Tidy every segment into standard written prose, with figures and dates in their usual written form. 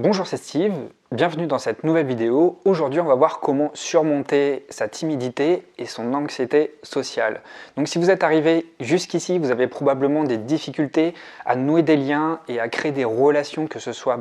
Bonjour, c'est Steve, bienvenue dans cette nouvelle vidéo. Aujourd'hui, on va voir comment surmonter sa timidité et son anxiété sociale. Donc si vous êtes arrivé jusqu'ici, vous avez probablement des difficultés à nouer des liens et à créer des relations, que ce soit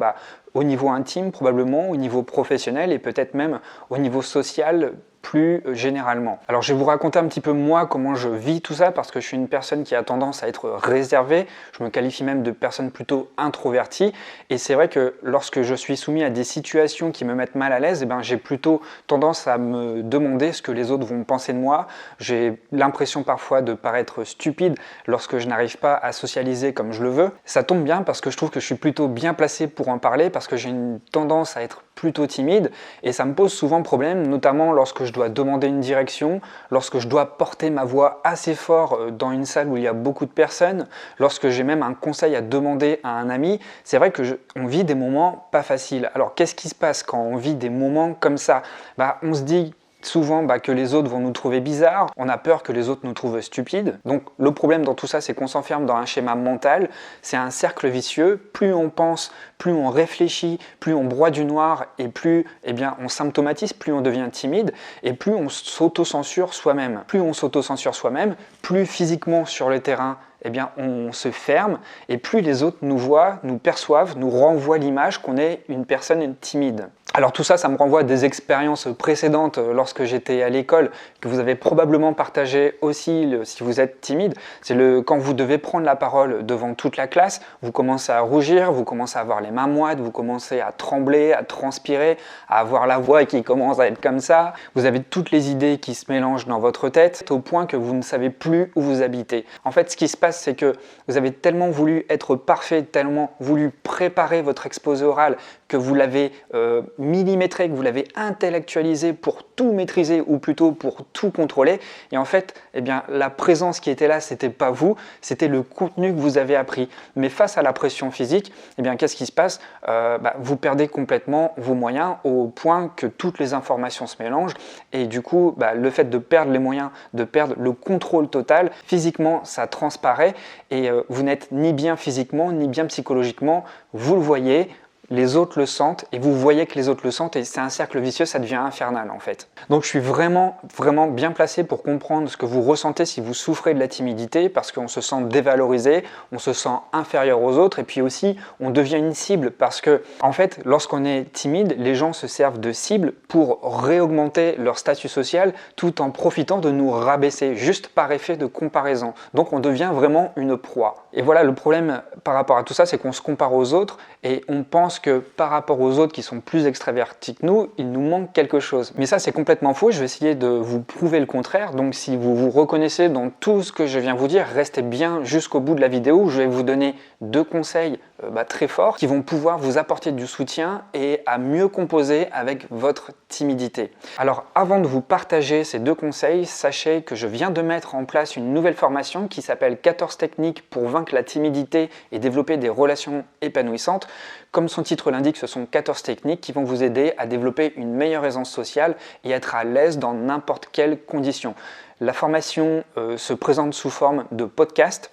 au niveau intime probablement, au niveau professionnel et peut-être même au niveau social plus généralement. Alors je vais vous raconter un petit peu moi comment je vis tout ça parce que je suis une personne qui a tendance à être réservée, je me qualifie même de personne plutôt introvertie et c'est vrai que lorsque je suis soumis à des situations qui me mettent mal à l'aise, j'ai plutôt tendance à me demander ce que les autres vont penser de moi. J'ai l'impression parfois de paraître stupide lorsque je n'arrive pas à socialiser comme je le veux. Ça tombe bien parce que je trouve que je suis plutôt bien placé pour en parler parce que j'ai une tendance à être plutôt timide et ça me pose souvent problème, notamment lorsque je dois demander une direction, lorsque je dois porter ma voix assez fort dans une salle où il y a beaucoup de personnes, lorsque j'ai même un conseil à demander à un ami. C'est vrai qu'on vit des moments pas faciles. Alors qu'est-ce qui se passe quand on vit des moments comme ça? On se dit souvent que les autres vont nous trouver bizarres, on a peur que les autres nous trouvent stupides. Donc le problème dans tout ça, c'est qu'on s'enferme dans un schéma mental, c'est un cercle vicieux. Plus on pense, plus on réfléchit, plus on broie du noir et plus on symptomatise, plus on devient timide et plus on s'auto-censure soi-même. Plus on s'auto-censure soi-même, plus physiquement sur le terrain, on se ferme et plus les autres nous voient, nous perçoivent, nous renvoient l'image qu'on est une personne timide. Alors tout ça, ça me renvoie à des expériences précédentes lorsque j'étais à l'école, que vous avez probablement partagé aussi si vous êtes timide. C'est quand vous devez prendre la parole devant toute la classe, vous commencez à rougir, vous commencez à avoir les mains moites, vous commencez à trembler, à transpirer, à avoir la voix qui commence à être comme ça. Vous avez toutes les idées qui se mélangent dans votre tête au point que vous ne savez plus où vous habitez. En fait, ce qui se passe, c'est que vous avez tellement voulu être parfait, tellement voulu préparer votre exposé oral que vous l'avez millimétré, que vous l'avez intellectualisé pour tout maîtriser ou plutôt pour tout contrôler. Et en fait, la présence qui était là, c'était pas vous, c'était le contenu que vous avez appris. Mais face à la pression physique, qu'est-ce qui se passe? Vous perdez complètement vos moyens au point que toutes les informations se mélangent. Et du coup, le fait de perdre les moyens, de perdre le contrôle total, physiquement, ça transparaît et vous n'êtes ni bien physiquement, ni bien psychologiquement. Vous le voyez, les autres le sentent et vous voyez que les autres le sentent et c'est un cercle vicieux, ça devient infernal en fait. Donc je suis vraiment bien placé pour comprendre ce que vous ressentez si vous souffrez de la timidité parce qu'on se sent dévalorisé, on se sent inférieur aux autres et puis aussi on devient une cible parce que en fait lorsqu'on est timide, les gens se servent de cible pour réaugmenter leur statut social tout en profitant de nous rabaisser juste par effet de comparaison. Donc on devient vraiment une proie. Et voilà, le problème par rapport à tout ça, c'est qu'on se compare aux autres et on pense que par rapport aux autres qui sont plus extravertis que nous, il nous manque quelque chose. Mais ça, c'est complètement faux. Je vais essayer de vous prouver le contraire. Donc, si vous vous reconnaissez dans tout ce que je viens vous dire, restez bien jusqu'au bout de la vidéo où je vais vous donner deux conseils très forts qui vont pouvoir vous apporter du soutien et à mieux composer avec votre timidité. Alors, avant de vous partager ces deux conseils, sachez que je viens de mettre en place une nouvelle formation qui s'appelle 14 techniques pour vaincre la timidité et développer des relations épanouissantes. Comme son titre l'indique, ce sont 14 techniques qui vont vous aider à développer une meilleure aisance sociale et être à l'aise dans n'importe quelle condition. La formation se présente sous forme de podcast.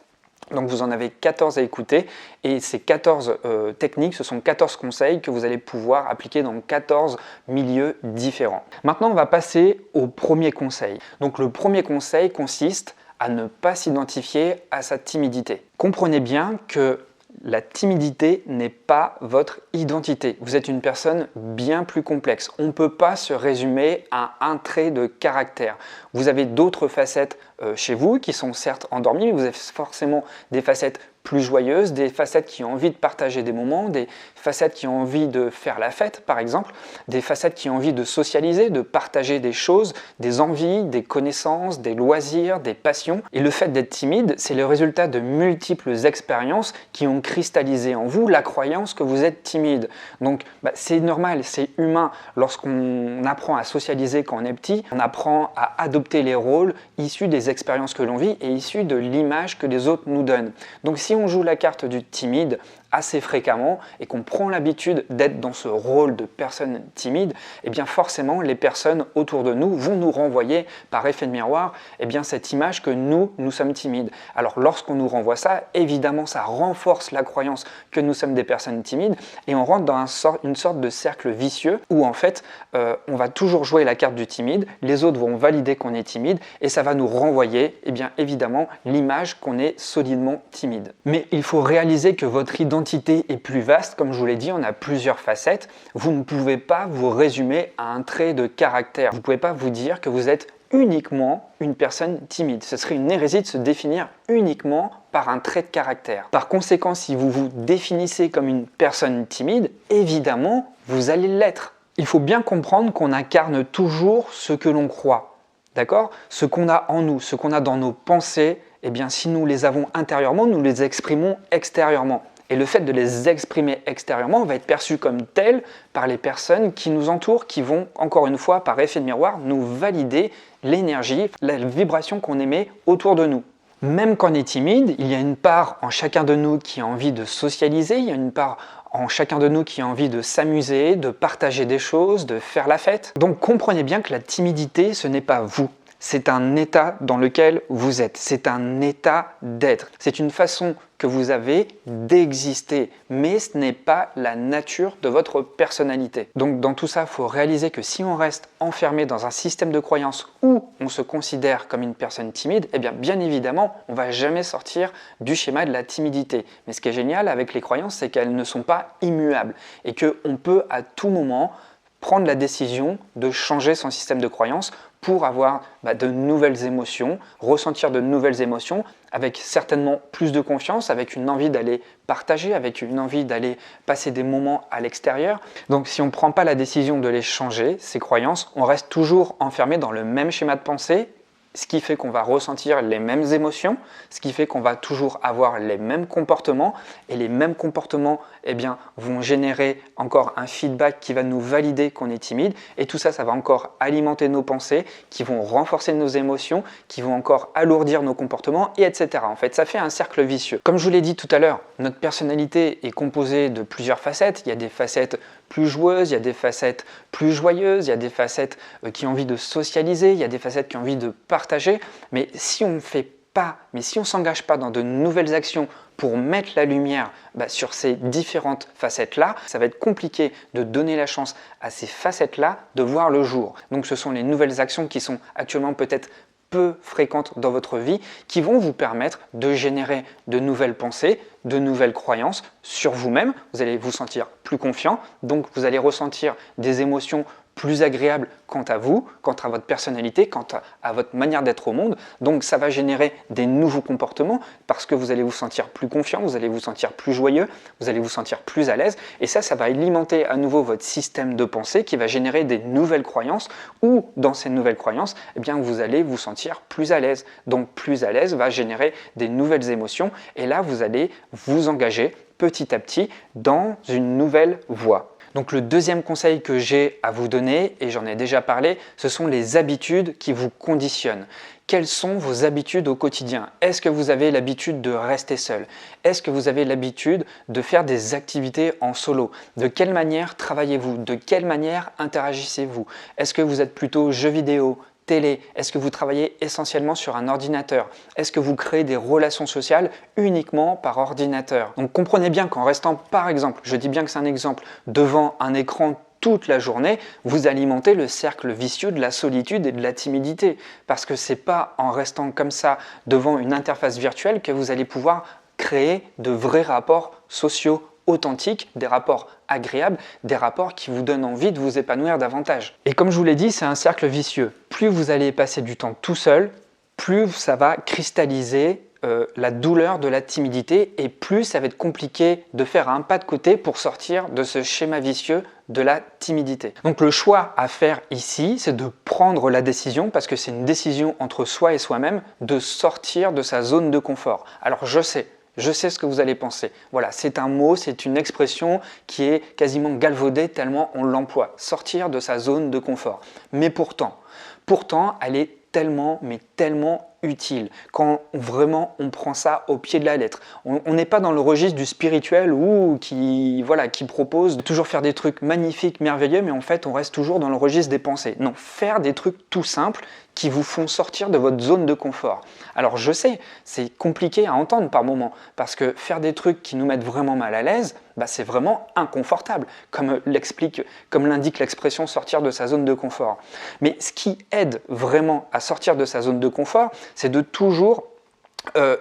Donc vous en avez 14 à écouter et ces 14 techniques, ce sont 14 conseils que vous allez pouvoir appliquer dans 14 milieux différents. Maintenant, on va passer au premier conseil. Donc le premier conseil consiste à ne pas s'identifier à sa timidité. Comprenez bien que la timidité n'est pas votre identité. Vous êtes une personne bien plus complexe. On ne peut pas se résumer à un trait de caractère. Vous avez d'autres facettes chez vous qui sont certes endormies, mais vous avez forcément des facettes plus joyeuses, des facettes qui ont envie de partager des moments, des facettes qui ont envie de faire la fête par exemple, des facettes qui ont envie de socialiser, de partager des choses, des envies, des connaissances, des loisirs, des passions. Et le fait d'être timide, c'est le résultat de multiples expériences qui ont cristallisé en vous la croyance que vous êtes timide. Donc c'est normal, c'est humain. Lorsqu'on apprend à socialiser quand on est petit, on apprend à adopter les rôles issus des expériences que l'on vit et issus de l'image que les autres nous donnent. Donc si on joue la carte du timide, assez fréquemment et qu'on prend l'habitude d'être dans ce rôle de personne timide, eh bien forcément les personnes autour de nous vont nous renvoyer par effet de miroir eh bien cette image que nous sommes timides. Alors lorsqu'on nous renvoie ça, évidemment ça renforce la croyance que nous sommes des personnes timides et on rentre dans une sorte de cercle vicieux où en fait on va toujours jouer la carte du timide, les autres vont valider qu'on est timide et ça va nous renvoyer eh bien évidemment l'image qu'on est solidement timide. Mais il faut réaliser que votre identité est plus vaste, comme je vous l'ai dit, on a plusieurs facettes. Vous ne pouvez pas vous résumer à un trait de caractère. Vous ne pouvez pas vous dire que vous êtes uniquement une personne timide. Ce serait une hérésie de se définir uniquement par un trait de caractère. Par conséquent, si vous vous définissez comme une personne timide, évidemment, vous allez l'être. Il faut bien comprendre qu'on incarne toujours ce que l'on croit. D'accord ? Ce qu'on a en nous, ce qu'on a dans nos pensées, eh bien, si nous les avons intérieurement, nous les exprimons extérieurement. Et le fait de les exprimer extérieurement va être perçu comme tel par les personnes qui nous entourent, qui vont, encore une fois, par effet de miroir, nous valider l'énergie, la vibration qu'on émet autour de nous. Même quand on est timide, il y a une part en chacun de nous qui a envie de socialiser, il y a une part en chacun de nous qui a envie de s'amuser, de partager des choses, de faire la fête. Donc comprenez bien que la timidité, ce n'est pas vous. C'est un état dans lequel vous êtes, c'est un état d'être. C'est une façon que vous avez d'exister, mais ce n'est pas la nature de votre personnalité. Donc dans tout ça, il faut réaliser que si on reste enfermé dans un système de croyance où on se considère comme une personne timide, eh bien évidemment, on ne va jamais sortir du schéma de la timidité. Mais ce qui est génial avec les croyances, c'est qu'elles ne sont pas immuables et qu'on peut à tout moment prendre la décision de changer son système de croyance pour avoir de nouvelles émotions, ressentir de nouvelles émotions, avec certainement plus de confiance, avec une envie d'aller partager, avec une envie d'aller passer des moments à l'extérieur. Donc si on ne prend pas la décision de les changer, ces croyances, on reste toujours enfermé dans le même schéma de pensée, ce qui fait qu'on va ressentir les mêmes émotions, ce qui fait qu'on va toujours avoir les mêmes comportements et les mêmes comportements vont générer encore un feedback qui va nous valider qu'on est timide et tout ça, ça va encore alimenter nos pensées qui vont renforcer nos émotions, qui vont encore alourdir nos comportements et etc. En fait, ça fait un cercle vicieux. Comme je vous l'ai dit tout à l'heure, notre personnalité est composée de plusieurs facettes. Il y a des facettes plus joueuses, il y a des facettes plus joyeuses, il y a des facettes qui ont envie de socialiser, il y a des facettes qui ont envie de partager. Mais si on ne s'engage pas dans de nouvelles actions pour mettre la lumière sur ces différentes facettes-là, ça va être compliqué de donner la chance à ces facettes-là de voir le jour. Donc ce sont les nouvelles actions qui sont actuellement peut-être peu fréquentes dans votre vie qui vont vous permettre de générer de nouvelles pensées, de nouvelles croyances sur vous-même. Vous allez vous sentir plus confiant, donc vous allez ressentir des émotions plus agréable quant à vous, quant à votre personnalité, quant à votre manière d'être au monde. Donc ça va générer des nouveaux comportements parce que vous allez vous sentir plus confiant, vous allez vous sentir plus joyeux, vous allez vous sentir plus à l'aise et ça va alimenter à nouveau votre système de pensée qui va générer des nouvelles croyances ou dans ces nouvelles croyances, vous allez vous sentir plus à l'aise. Donc plus à l'aise va générer des nouvelles émotions et là vous allez vous engager petit à petit dans une nouvelle voie. Donc le deuxième conseil que j'ai à vous donner, et j'en ai déjà parlé, ce sont les habitudes qui vous conditionnent. Quelles sont vos habitudes au quotidien? Est-ce que vous avez l'habitude de rester seul? Est-ce que vous avez l'habitude de faire des activités en solo? De quelle manière travaillez-vous? De quelle manière interagissez-vous? Est-ce que vous êtes plutôt jeux vidéo, télé? Est-ce que vous travaillez essentiellement sur un ordinateur? Est-ce que vous créez des relations sociales uniquement par ordinateur? Donc comprenez bien qu'en restant par exemple, je dis bien que c'est un exemple, devant un écran toute la journée, vous alimentez le cercle vicieux de la solitude et de la timidité. Parce que ce n'est pas en restant comme ça devant une interface virtuelle que vous allez pouvoir créer de vrais rapports sociaux authentiques, des rapports agréables, des rapports qui vous donnent envie de vous épanouir davantage. Et comme je vous l'ai dit, c'est un cercle vicieux. Plus vous allez passer du temps tout seul, plus ça va cristalliser la douleur de la timidité et plus ça va être compliqué de faire un pas de côté pour sortir de ce schéma vicieux de la timidité. Donc le choix à faire ici, c'est de prendre la décision, parce que c'est une décision entre soi et soi-même, de sortir de sa zone de confort. Alors je sais ce que vous allez penser. Voilà, c'est un mot, c'est une expression qui est quasiment galvaudée tellement on l'emploie. Sortir de sa zone de confort. Mais pourtant, elle est tellement utile, quand vraiment on prend ça au pied de la lettre. On n'est pas dans le registre du spirituel ou qui propose de toujours faire des trucs magnifiques, merveilleux, mais en fait on reste toujours dans le registre des pensées. Non, faire des trucs tout simples qui vous font sortir de votre zone de confort. Alors je sais, c'est compliqué à entendre par moments, parce que faire des trucs qui nous mettent vraiment mal à l'aise, c'est vraiment inconfortable, comme l'indique l'expression sortir de sa zone de confort. Mais ce qui aide vraiment à sortir de sa zone de confort, c'est de toujours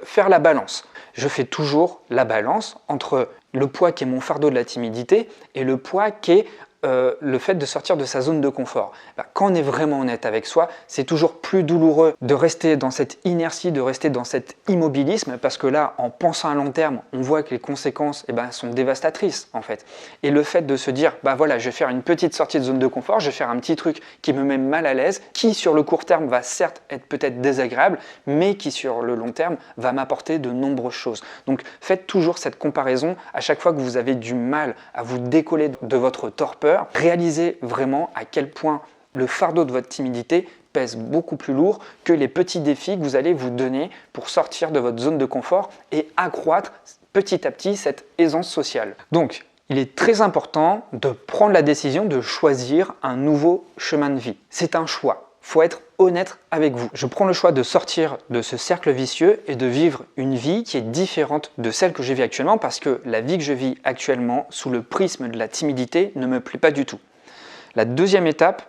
faire la balance. Je fais toujours la balance entre le poids qui est mon fardeau de la timidité et le poids qui est le fait de sortir de sa zone de confort. Quand on est vraiment honnête avec soi, c'est toujours plus douloureux de rester dans cette inertie, de rester dans cet immobilisme, parce que là, en pensant à long terme, on voit que les conséquences sont dévastatrices en fait. Et le fait de se dire, voilà, je vais faire une petite sortie de zone de confort, je vais faire un petit truc qui me met mal à l'aise, qui sur le court terme va certes être peut-être désagréable, mais qui sur le long terme va m'apporter de nombreuses choses. Donc faites toujours cette comparaison à chaque fois que vous avez du mal à vous décoller de votre torpeur. Réalisez vraiment à quel point le fardeau de votre timidité pèse beaucoup plus lourd que les petits défis que vous allez vous donner pour sortir de votre zone de confort et accroître petit à petit cette aisance sociale. Donc, il est très important de prendre la décision de choisir un nouveau chemin de vie. C'est un choix. Il faut être honnête avec vous. Je prends le choix de sortir de ce cercle vicieux et de vivre une vie qui est différente de celle que je vis actuellement, parce que la vie que je vis actuellement, sous le prisme de la timidité, ne me plaît pas du tout. La deuxième étape,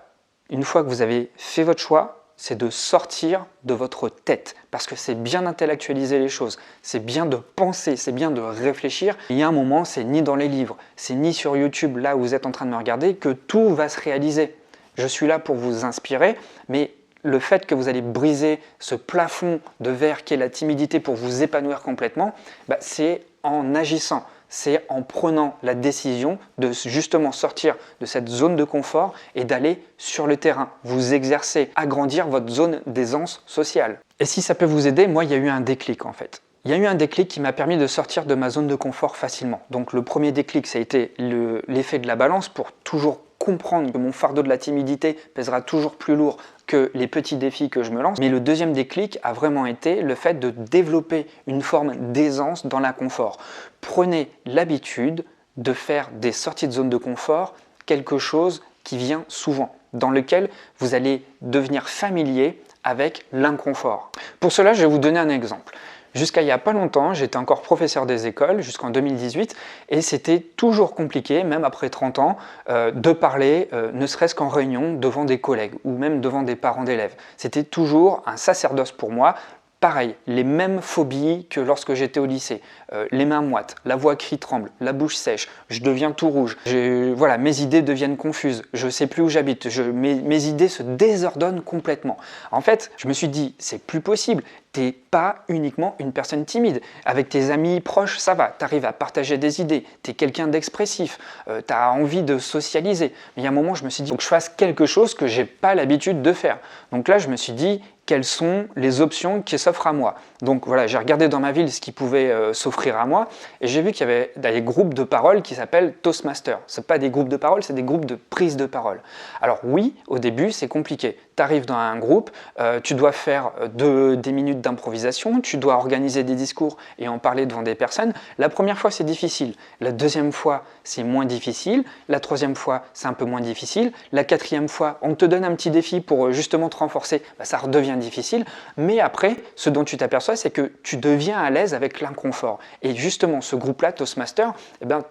une fois que vous avez fait votre choix, c'est de sortir de votre tête, parce que c'est bien d'intellectualiser les choses, c'est bien de penser, c'est bien de réfléchir. Il y a un moment, c'est ni dans les livres, c'est ni sur YouTube, là où vous êtes en train de me regarder, que tout va se réaliser. Je suis là pour vous inspirer, mais le fait que vous allez briser ce plafond de verre qu'est la timidité pour vous épanouir complètement, c'est en agissant, c'est en prenant la décision de justement sortir de cette zone de confort et d'aller sur le terrain, vous exercer, agrandir votre zone d'aisance sociale. Et si ça peut vous aider, moi il y a eu un déclic en fait. Il y a eu un déclic qui m'a permis de sortir de ma zone de confort facilement. Donc le premier déclic, ça a été l'effet de la balance pour toujours comprendre que mon fardeau de la timidité pèsera toujours plus lourd que les petits défis que je me lance. Mais le deuxième déclic a vraiment été le fait de développer une forme d'aisance dans l'inconfort. Prenez l'habitude de faire des sorties de zone de confort quelque chose qui vient souvent, dans lequel vous allez devenir familier avec l'inconfort. Pour cela, je vais vous donner un exemple. Jusqu'à il n'y a pas longtemps, j'étais encore professeur des écoles, jusqu'en 2018, et c'était toujours compliqué, même après 30 ans, de parler, ne serait-ce qu'en réunion, devant des collègues ou même devant des parents d'élèves. C'était toujours un sacerdoce pour moi. Pareil, les mêmes phobies que lorsque j'étais au lycée. Les mains moites, la voix qui tremble, la bouche sèche, je deviens tout rouge. Voilà, mes idées deviennent confuses, je ne sais plus où j'habite, mes idées se désordonnent complètement. En fait, je me suis dit, c'est plus possible. Tu n'es pas uniquement une personne timide. Avec tes amis proches, ça va, tu arrives à partager des idées, tu es quelqu'un d'expressif, tu as envie de socialiser. Mais il y a un moment, je me suis dit, il faut que je fasse quelque chose que je n'ai pas l'habitude de faire. Donc là, je me suis dit, quelles sont les options qui s'offrent à moi. Donc voilà, j'ai regardé dans ma ville ce qui pouvait s'offrir à moi et j'ai vu qu'il y avait des groupes de parole qui s'appellent Toastmasters. Ce n'est pas des groupes de parole, c'est des groupes de prise de parole. Alors oui, au début, c'est compliqué. Tu arrives dans un groupe, tu dois faire des minutes d'improvisation, tu dois organiser des discours et en parler devant des personnes. La première fois, c'est difficile. La deuxième fois, c'est moins difficile. La troisième fois, c'est un peu moins difficile. La quatrième fois, on te donne un petit défi pour justement te renforcer. Ça redevient difficile. Mais après, ce dont tu t'aperçois, c'est que tu deviens à l'aise avec l'inconfort. Et justement, ce groupe-là, Toastmaster,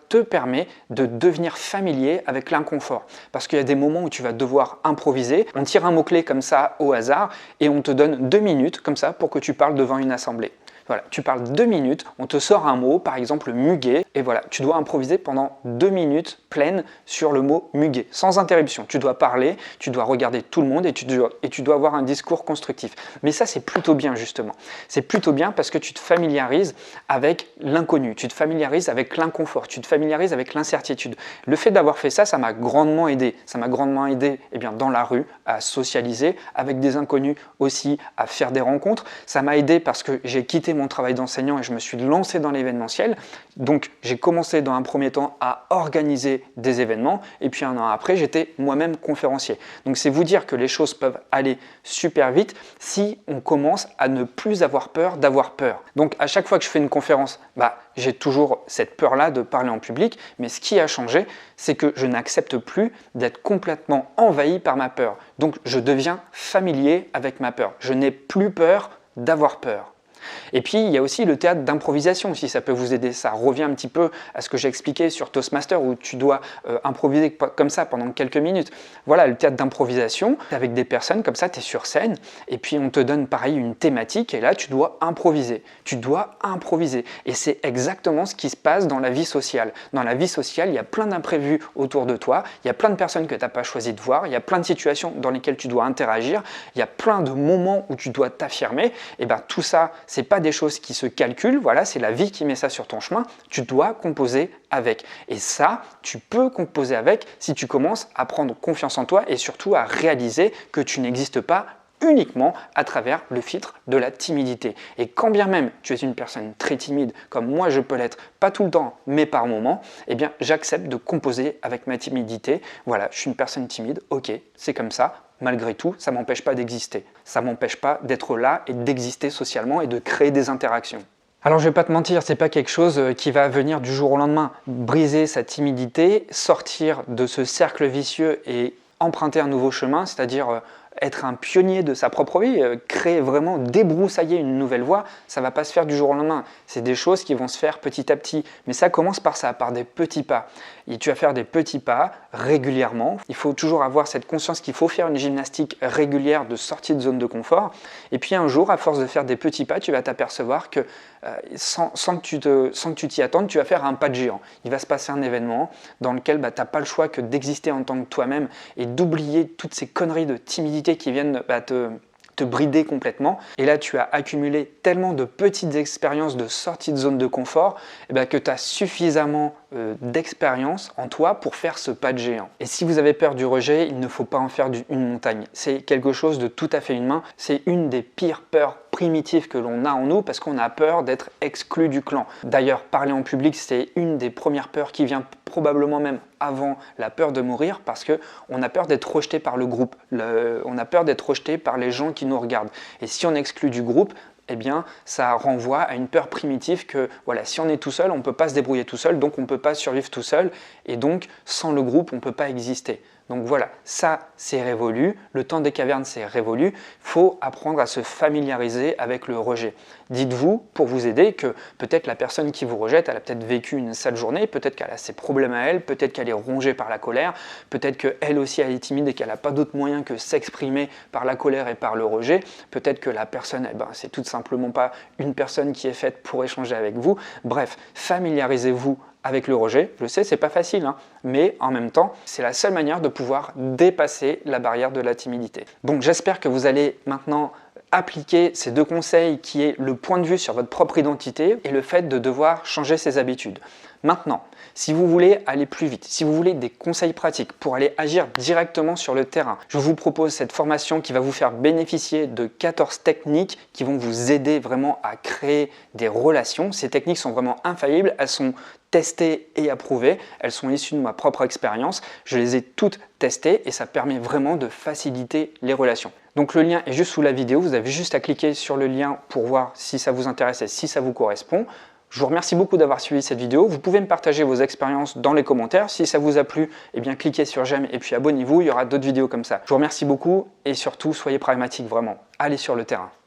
te permet de devenir familier avec l'inconfort. Parce qu'il y a des moments où tu vas devoir improviser. On tire un mot-clé comme ça au hasard et on te donne 2 minutes comme ça pour que tu parles devant une assemblée. Voilà, tu parles 2 minutes, on te sort un mot, par exemple muguet, et voilà, tu dois improviser pendant 2 minutes pleines sur le mot muguet, sans interruption. Tu dois parler, tu dois regarder tout le monde et tu dois avoir un discours constructif. Mais ça, c'est plutôt bien justement. C'est plutôt bien parce que tu te familiarises avec l'inconnu, tu te familiarises avec l'inconfort, tu te familiarises avec l'incertitude. Le fait d'avoir fait ça, ça m'a grandement aidé. Ça m'a grandement aidé dans la rue, à socialiser, avec des inconnus aussi, à faire des rencontres. Ça m'a aidé parce que j'ai quitté quitté mon travail d'enseignant et je me suis lancé dans l'événementiel. Donc j'ai commencé dans un premier temps à organiser des événements et puis un an après j'étais moi-même conférencier. Donc c'est vous dire que les choses peuvent aller super vite si on commence à ne plus avoir peur d'avoir peur. Donc à chaque fois que je fais une conférence, j'ai toujours cette peur-là de parler en public, mais ce qui a changé, c'est que je n'accepte plus d'être complètement envahi par ma peur. Donc je deviens familier avec ma peur. Je n'ai plus peur d'avoir peur. Et puis, il y a aussi le théâtre d'improvisation, si ça peut vous aider. Ça revient un petit peu à ce que j'ai expliqué sur Toastmaster, où tu dois improviser comme ça pendant quelques minutes. Voilà, le théâtre d'improvisation, avec des personnes comme ça, tu es sur scène, et puis on te donne pareil une thématique, et là, tu dois improviser. Tu dois improviser. Et c'est exactement ce qui se passe dans la vie sociale. Dans la vie sociale, il y a plein d'imprévus autour de toi, il y a plein de personnes que tu n'as pas choisi de voir, il y a plein de situations dans lesquelles tu dois interagir, il y a plein de moments où tu dois t'affirmer, et bien tout ça, c'est pas des choses qui se calculent, voilà, c'est la vie qui met ça sur ton chemin, tu dois composer avec. Et ça, tu peux composer avec si tu commences à prendre confiance en toi et surtout à réaliser que tu n'existes pas uniquement à travers le filtre de la timidité. Et quand bien même tu es une personne très timide, comme moi je peux l'être, pas tout le temps, mais par moment, eh bien j'accepte de composer avec ma timidité. Voilà, je suis une personne timide, ok, c'est comme ça. Malgré tout, ça ne m'empêche pas d'exister. Ça ne m'empêche pas d'être là et d'exister socialement et de créer des interactions. Alors je ne vais pas te mentir, ce n'est pas quelque chose qui va venir du jour au lendemain. Briser sa timidité, sortir de ce cercle vicieux et emprunter un nouveau chemin, c'est-à-dire être un pionnier de sa propre vie, créer vraiment, débroussailler une nouvelle voie, ça ne va pas se faire du jour au lendemain. C'est des choses qui vont se faire petit à petit. Mais ça commence par ça, par des petits pas. Et tu vas faire des petits pas régulièrement. Il faut toujours avoir cette conscience qu'il faut faire une gymnastique régulière de sortie de zone de confort. Et puis un jour, à force de faire des petits pas, tu vas t'apercevoir que sans que tu t'y attendes, tu vas faire un pas de géant. Il va se passer un événement dans lequel tu n'as pas le choix que d'exister en tant que toi-même et d'oublier toutes ces conneries de timidité qui viennent te brider complètement. Et là, tu as accumulé tellement de petites expériences de sortie de zone de confort que tu as suffisamment d'expérience en toi pour faire ce pas de géant. Et si vous avez peur du rejet, il ne faut pas en faire une montagne. C'est quelque chose de tout à fait humain. C'est une des pires peurs primitives que l'on a en nous parce qu'on a peur d'être exclu du clan. D'ailleurs, parler en public, c'est une des premières peurs qui vient probablement même avant la peur de mourir parce qu'on a peur d'être rejeté par le groupe. On a peur d'être rejeté par les gens qui nous regardent. Et si on exclut du groupe, eh bien, ça renvoie à une peur primitive que voilà, si on est tout seul, on ne peut pas se débrouiller tout seul, donc on ne peut pas survivre tout seul, et donc sans le groupe, on ne peut pas exister. Donc voilà, ça c'est révolu, le temps des cavernes c'est révolu, il faut apprendre à se familiariser avec le rejet. Dites-vous, pour vous aider, que peut-être la personne qui vous rejette, elle a peut-être vécu une sale journée, peut-être qu'elle a ses problèmes à elle, peut-être qu'elle est rongée par la colère, peut-être qu'elle aussi elle est timide et qu'elle n'a pas d'autre moyen que s'exprimer par la colère et par le rejet, peut-être que la personne, c'est tout simplement pas une personne qui est faite pour échanger avec vous. Bref, familiarisez-vous avec le rejet. Je sais, c'est pas facile, mais en même temps, c'est la seule manière de pouvoir dépasser la barrière de la timidité. Donc j'espère que vous allez maintenant appliquer ces deux conseils qui est le point de vue sur votre propre identité et le fait de devoir changer ses habitudes. Maintenant, si vous voulez aller plus vite, si vous voulez des conseils pratiques pour aller agir directement sur le terrain, je vous propose cette formation qui va vous faire bénéficier de 14 techniques qui vont vous aider vraiment à créer des relations. Ces techniques sont vraiment infaillibles, elles sont testées et approuvées, elles sont issues de ma propre expérience, je les ai toutes testées et ça permet vraiment de faciliter les relations. Donc le lien est juste sous la vidéo, vous avez juste à cliquer sur le lien pour voir si ça vous intéresse et si ça vous correspond. Je vous remercie beaucoup d'avoir suivi cette vidéo. Vous pouvez me partager vos expériences dans les commentaires. Si ça vous a plu, eh bien cliquez sur j'aime et puis abonnez-vous. Il y aura d'autres vidéos comme ça. Je vous remercie beaucoup et surtout, soyez pragmatiques vraiment. Allez sur le terrain.